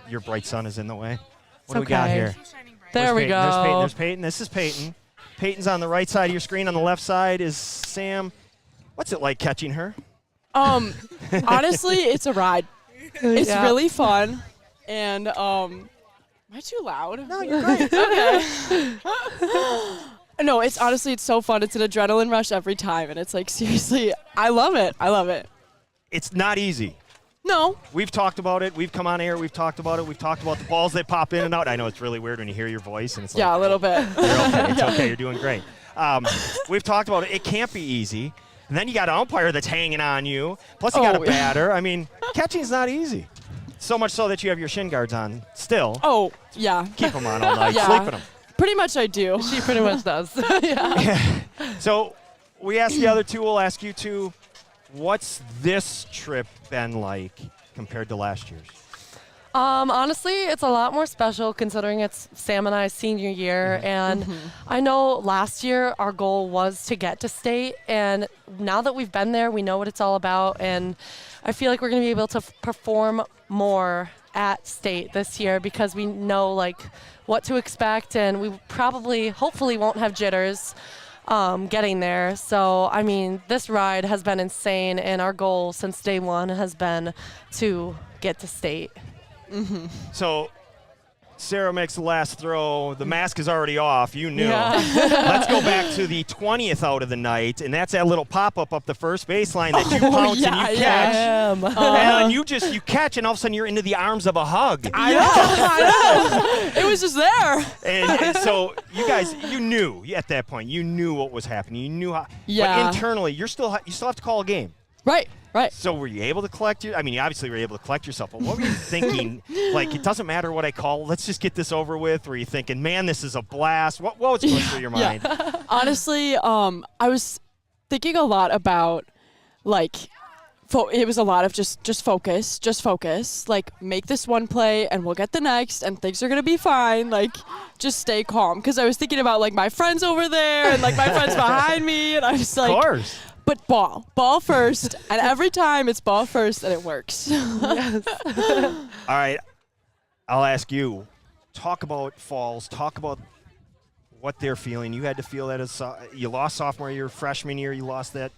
Your bright sun is in the way. What do we got okay. here? There we go. There's Peyton. There's Peyton. This is Peyton. Peyton's on the right side of your screen. On the left side is Sam. What's it like catching her? Honestly, it's a ride. It's Yeah. really fun. And am I too loud? No, you're great. Okay. No, it's so fun. It's an adrenaline rush every time, and it's like seriously, I love it. I love it. It's not easy. No. We've talked about it. We've come on air. We've talked about it. We've talked about the balls that pop in and out. I know it's really weird when you hear your voice and it's like, Yeah, a little bit. You're okay. It's okay. You're doing great. We've talked about it. It can't be easy. And then you got an umpire that's hanging on you. Plus you got a batter. I mean, catching is not easy. So much so that you have your shin guards on still. Oh, yeah. Keep them on all night. Yeah. Sleep in them. Pretty much I do. She pretty much does. Yeah. So we asked the other two. We'll ask you two. What's this trip been like compared to last year's? Honestly, it's a lot more special considering it's Sam and I's senior year. And I know last year our goal was to get to state. And now that we've been there, we know what it's all about. And I feel like we're going to be able to perform more at state this year because we know like what to expect. And we probably, hopefully, won't have jitters getting there. So, I mean, this ride has been insane. And our goal since day one has been to get to state. So Sarah makes the last throw. The mask is already off. You knew. Yeah. Let's go back to the 20th out of the night, and that's that little pop-up up the first baseline that you pounce and you catch. And you catch, and all of a sudden you're into the arms of a hug. I know. It was just there. And so you guys, you knew at that point. You knew what was happening. You knew how. Yeah. But internally, you still have to call a game. Right. So were you able to collect you obviously were able to collect yourself, but what were you thinking? Like, it doesn't matter what I call, let's just get this over with. Were you thinking, man, this is a blast? What was going through your mind? Yeah. Honestly, I was thinking a lot about, like, it was a lot of just focus. Like, make this one play and we'll get the next and things are going to be fine. Like, just stay calm. Because I was thinking about, like, my friends over there and, like, my friends behind me. And I was like, of course. But ball first. And every time it's ball first and it works. All right. I'll ask you, talk about Falls. Talk about what they're feeling. You had to feel that as you lost sophomore year, freshman year, you lost that.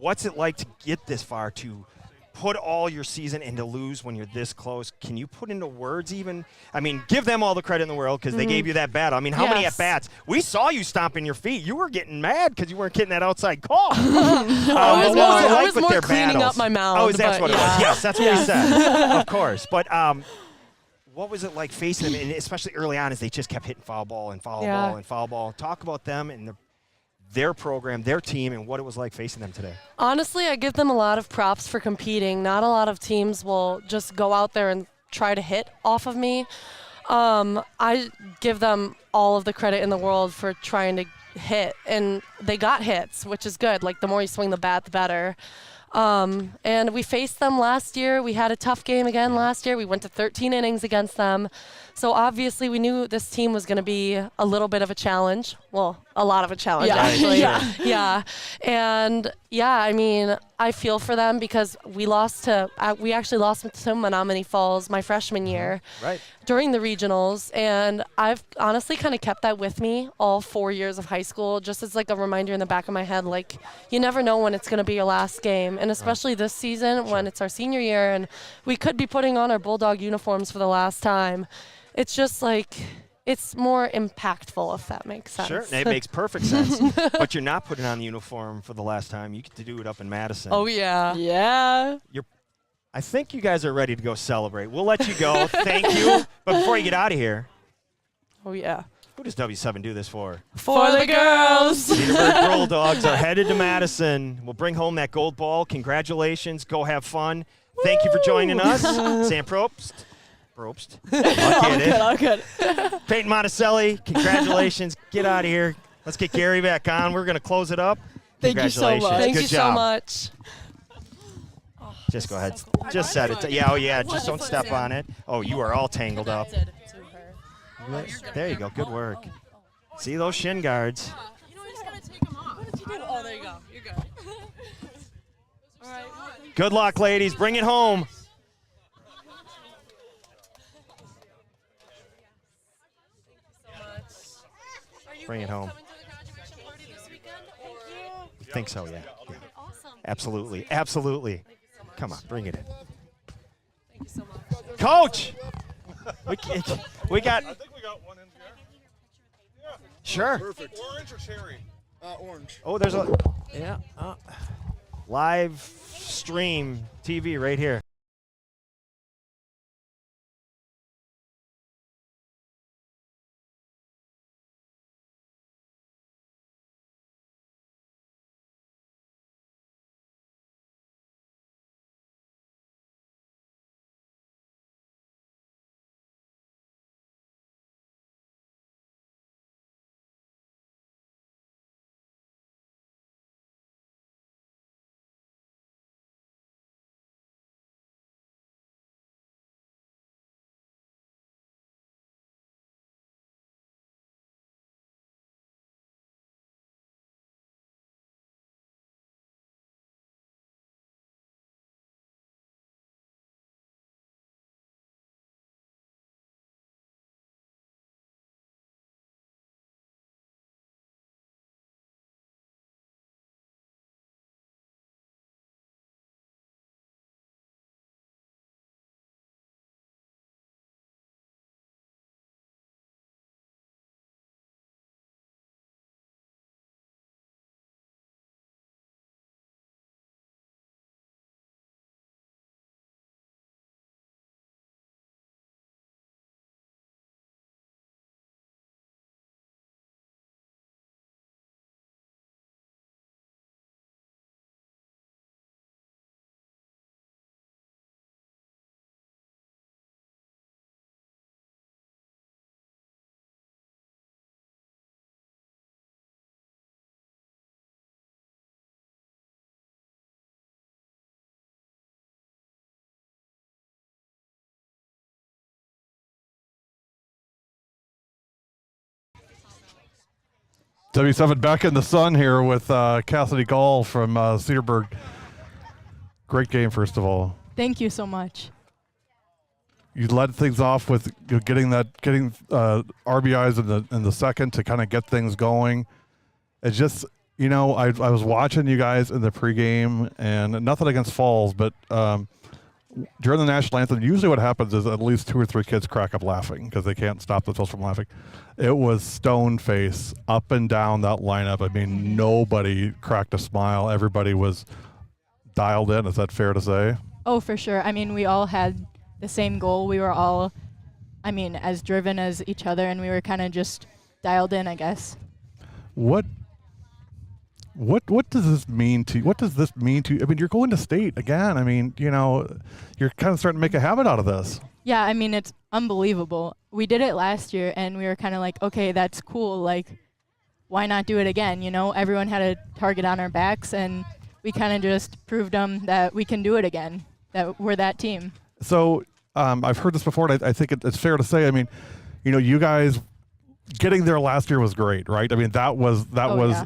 What's it like to get this far, to put all your season and to lose when you're this close? Can you put into words even? I mean, give them all the credit in the world because they gave you that battle. I mean, how many at-bats? We saw you stomping your feet. You were getting mad because you weren't getting that outside call. I was more cleaning up my mouth. Oh, that's what it was. Yes, that's what we said. Of course. But what was it like facing them, and especially early on as they just kept hitting foul ball and foul ball and foul ball? Talk about them and their program, their team, and what it was like facing them today. Honestly, I give them a lot of props for competing. Not a lot of teams will just go out there and try to hit off of me. I give them all of the credit in the world for trying to hit, and they got hits, which is good. Like, the more you swing the bat, the better. And we faced them last year. We had a tough game again last year. We went to 13 innings against them. So obviously we knew this team was going to be a little bit of a challenge. Well, a lot of a challenge, Yeah. actually. Yeah. Yeah. And yeah, I mean, I feel for them because we actually lost to Menomonee Falls my freshman year Right. during the regionals. And I've honestly kind of kept that with me all 4 years of high school, just as like a reminder in the back of my head, like you never know when it's going to be your last game. And especially this season when it's our senior year and we could be putting on our Bulldog uniforms for the last time. It's just like, it's more impactful, if that makes sense. Sure, it makes perfect sense. But you're not putting on the uniform for the last time. You get to do it up in Madison. Oh, yeah. Yeah. I think you guys are ready to go celebrate. We'll let you go. Thank you. But before you get out of here, Oh, yeah. who does W7 do this for? For the girls. Cedarburg Bulldogs are headed to Madison. We'll bring home that gold ball. Congratulations. Go have fun. Thank you for joining us. Sam Probst. I'll get it. All good. Peyton Monticelli, congratulations. Get out of here. Let's get Gary back on. We're going to close it up. Thank you so much. Congratulations. Thank Good you so job. much. Just go ahead. Just set it. Yeah, oh, yeah. Just don't step on it. Oh, you are all tangled up. There you go. Good work. See those shin guards. Oh, there you go. You're good. Good luck, ladies. Bring it home. Bring it home. I think so, yeah. Absolutely. Absolutely. Come on, bring it in. Thank you so much. Coach! We got. I think we got one in here. Yeah. Sure. Perfect. Orange or cherry? Orange. Oh, there's a. Yeah. Live stream TV right here. W7 back in the sun here with Cassidy Gall from Cedarburg. Great game, first of all. Thank you so much. You led things off with getting RBIs in the second to kind of get things going. It's just, I was watching you guys in the pregame, and nothing against Falls, but during the national anthem, usually what happens is at least 2 or 3 kids crack up laughing because they can't stop themselves from laughing. It was stone face up and down that lineup. I mean, nobody cracked a smile. Everybody was dialed in. Is that fair to say? Oh, for sure. I mean, we all had the same goal. We were all, as driven as each other, and we were kind of just dialed in, I guess. What does this mean to you? What does this mean to you? I mean, you're going to state again. I mean, you're kind of starting to make a habit out of this. Yeah, it's unbelievable. We did it last year, and we were kind of like, okay, that's cool. Like, why not do it again? Everyone had a target on our backs, and we kind of just proved them that we can do it again, that we're that team. So I've heard this before, and I think it's fair to say. I mean, you guys getting there last year was great, right? I mean, that was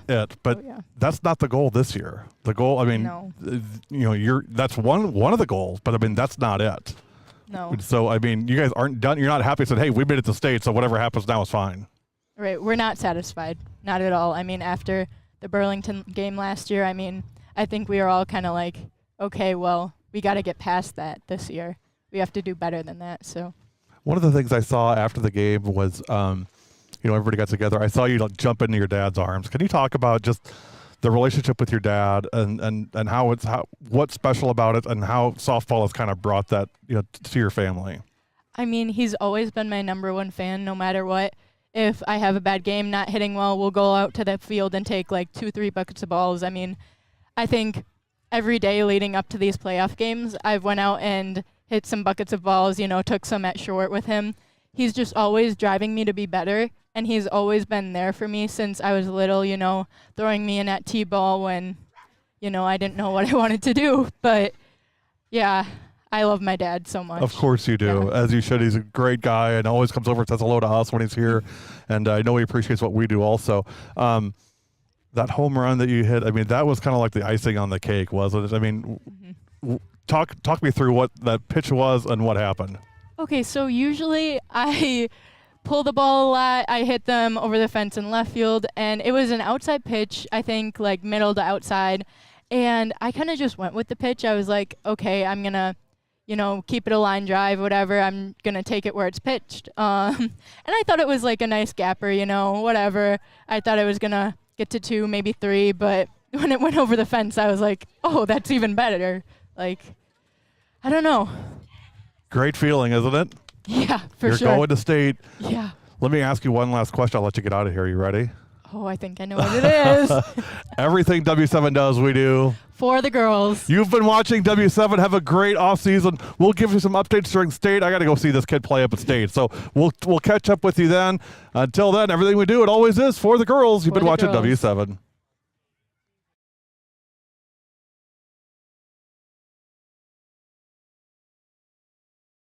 it. But that's not the goal this year. The goal, I mean, that's one of the goals, but I mean, that's not it. No. So I mean, you guys aren't done. You're not happy. Said, hey, we made it to state, so whatever happens now is fine. Right. We're not satisfied. Not at all. I mean, after the Burlington game last year, I mean, I think we were all kind of like, okay, well, we got to get past that this year. We have to do better than that. So. One of the things I saw after the game was, everybody got together. I saw you jump into your dad's arms. Can you talk about just the relationship with your dad and what's special about it and how softball has kind of brought that to your family? I mean, he's always been my number one fan, no matter what. If I have a bad game, not hitting well, we'll go out to the field and take like 2-3 buckets of balls. I mean, I think every day leading up to these playoff games, I've went out and hit some buckets of balls, took some at short with him. He's just always driving me to be better, and he's always been there for me since I was little, throwing me in at T-ball when, I didn't know what I wanted to do. But, yeah, I love my dad so much. Of course you do, as you should. He's a great guy and always comes over and says hello to us when he's here, and I know he appreciates what we do also. That home run that you hit, I mean, that was kind of like the icing on the cake, wasn't it? I mean, talk me through what that pitch was and what happened. Okay, so usually I pull the ball a lot. I hit them over the fence in left field, and it was an outside pitch, I think, like middle to outside, and I kind of just went with the pitch. I was like, okay, I'm going to, keep it a line drive, whatever. I'm going to take it where it's pitched. And I thought it was like a nice gapper, whatever. I thought I was going to get to 2, maybe 3, but when it went over the fence, I was like, oh, that's even better. Like, I don't know. Great feeling, isn't it? Yeah, for You're sure. You're going to state. Yeah. Let me ask you one last question. I'll let you get out of here. You ready? Oh, I think I know what it is. Everything W7 does, we do. For the girls. You've been watching W7. Have a great off season. We'll give you some updates during state. I got to go see this kid play up at state. So we'll catch up with you then. Until then, everything we do, it always is for the girls. You've been watching W7.